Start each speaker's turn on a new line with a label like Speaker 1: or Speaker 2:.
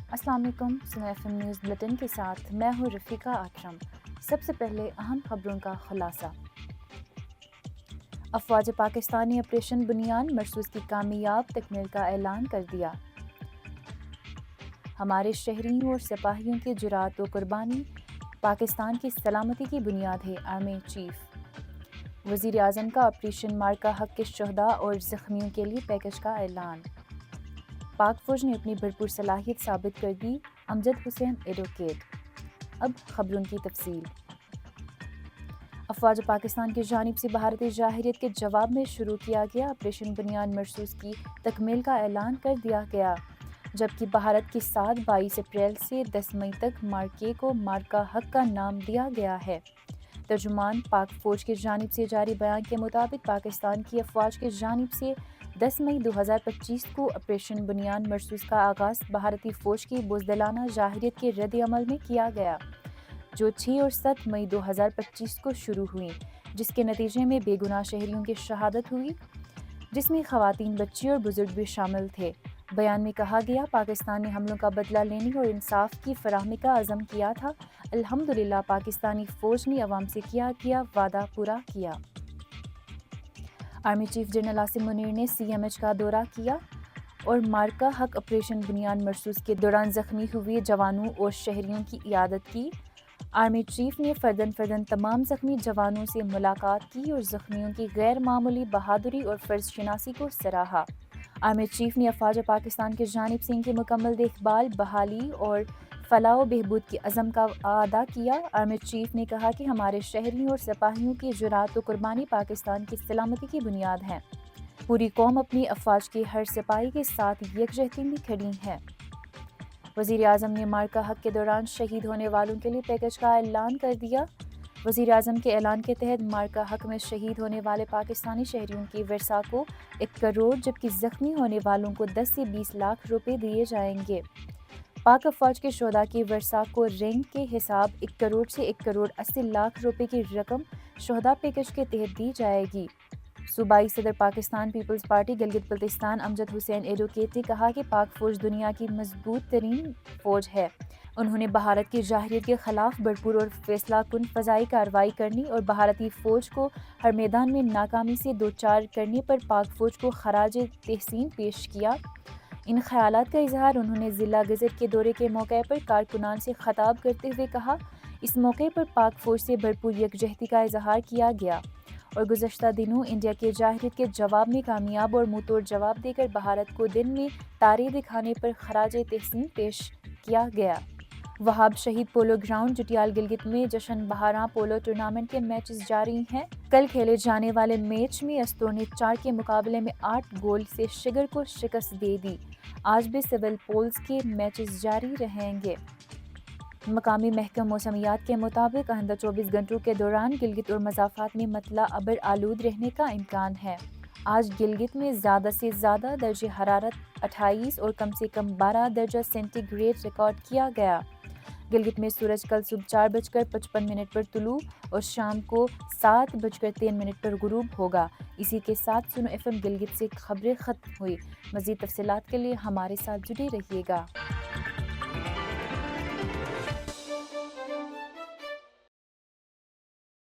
Speaker 1: السلام علیکم، سنا ایف ایم نیوز بلیٹن کے ساتھ میں ہوں رفیقہ اکرم۔ سب سے پہلے اہم خبروں کا خلاصہ۔ افواج پاکستان نے آپریشن بنیان مرصوص کی کامیاب تکمیل کا اعلان کر دیا۔ ہمارے شہریوں اور سپاہیوں کی جرات و قربانی پاکستان کی سلامتی کی بنیاد ہے، آرمی چیف۔ وزیر اعظم کا آپریشن مارکا حق کے شہداء اور زخمیوں کے لیے پیکج کا اعلان۔ پاک فوج نے اپنی بھرپور صلاحیت ثابت کر دی، امجد حسین ایڈوکیٹ۔ اب خبروں کی تفصیل۔ افواج پاکستان کی جانب سے بھارتی جارحیت کے جواب میں شروع کیا گیا آپریشن بنیان مرصوص کی تکمیل کا اعلان کر دیا گیا، جبکہ بھارت کی 22 اپریل سے 10 مئی تک مارکے کو مارکا حق کا نام دیا گیا ہے۔ ترجمان پاک فوج کی جانب سے جاری بیان کے مطابق پاکستان کی افواج کی جانب سے 10 مئی 2025 کو آپریشن بنیان مرصوص کا آغاز بھارتی فوج کی بزدلانہ جارحیت کے رد عمل میں کیا گیا، جو 6 اور 7 مئی 2025 کو شروع ہوئی، جس کے نتیجے میں بے گناہ شہریوں کی شہادت ہوئی، جس میں خواتین، بچے اور بزرگ بھی شامل تھے۔ بیان میں کہا گیا، پاکستان نے حملوں کا بدلہ لینے اور انصاف کی فراہمی کا عزم کیا تھا۔ الحمدللہ پاکستانی فوج نے عوام سے کیا وعدہ پورا کیا۔ Army chief general Asim Munir نے سی ایم ایچ کا دورہ کیا اور مارکا حق آپریشن بنیان مرصوص کے دوران زخمی ہوئے جوانوں اور شہریوں کی عیادت کی۔ آرمی چیف نے فرداً تمام زخمی جوانوں سے ملاقات کی اور زخمیوں کی غیر معمولی بہادری اور فرض شناسی کو سراہا۔ آرمی چیف نے افواج پاکستان کی جانب سے ان کی مکمل دیکھ بھال، بحالی اور فلاح و بہبود کے عزم کا اعادہ کیا۔ آرمی چیف نے کہا کہ ہمارے شہریوں اور سپاہیوں کی جرات و قربانی پاکستان کی سلامتی کی بنیاد ہے۔ پوری قوم اپنی افواج کے ہر سپاہی کے ساتھ یکجہتی میں کھڑی ہے۔ وزیر اعظم نے مارکا حق کے دوران شہید ہونے والوں کے لیے پیکج کا اعلان کر دیا۔ وزیر اعظم کے اعلان کے تحت مارکا حق میں شہید ہونے والے پاکستانی شہریوں کی ورثہ کو 1 کروڑ جبکہ زخمی ہونے والوں کو 10 سے 20 لاکھ روپے دیے جائیں گے۔ پاک افواج کے شہداء کی ورثہ کو رینک کے حساب 1 کروڑ سے 1 کروڑ 80 لاکھ روپے کی رقم شہداء پیکج کے تحت دی جائے گی۔ صوبائی صدر پاکستان پیپلز پارٹی گلگت بلتستان امجد حسین ایڈوکیٹ نے کہا کہ پاک فوج دنیا کی مضبوط ترین فوج ہے۔ انہوں نے بھارت کی جارحیت کے خلاف بھرپور اور فیصلہ کن فضائی کارروائی کرنے اور بھارتی فوج کو ہر میدان میں ناکامی سے دوچار کرنے پر پاک فوج کو خراج تحسین پیش کیا۔ ان خیالات کا اظہار انہوں نے ضلع گزر کے دورے کے موقع پر کارکنان سے خطاب کرتے ہوئے کہا۔ اس موقع پر پاک فوج سے بھرپور یکجہتی کا اظہار کیا گیا اور گزشتہ دنوں انڈیا کے جارحیت کے جواب میں کامیاب اور منہ توڑ جواب دے کر بھارت کو دن میں تارے دکھانے پر خراج تحسین پیش کیا گیا۔ وہاب شہید پولو گراؤنڈ جٹیال گلگت میں جشن بہاراں پولو ٹورنامنٹ کے میچز جاری ہیں۔ کل کھیلے جانے والے میچ میں استور نے 4 کے مقابلے میں 8 گول سے شگر کو شکست دے دی۔ آج بھی سول پولز کے میچز جاری رہیں گے۔ مقامی محکمہ موسمیات کے مطابق آئندہ 24 گھنٹوں کے دوران گلگت اور مضافات میں مطلع ابر آلود رہنے کا امکان ہے۔ آج گلگت میں زیادہ سے زیادہ درجہ حرارت 28 اور کم سے کم 12 درجہ سینٹی گریڈ ریکارڈ کیا گیا۔ گلگت میں سورج کل صبح 4:55 پر طلوع اور شام کو 7:03 پر غروب ہوگا۔ اسی کے ساتھ سنو ایف ایم گلگت سے خبریں ختم ہوئی۔ مزید تفصیلات کے لیے ہمارے ساتھ جڑے رہیے گا۔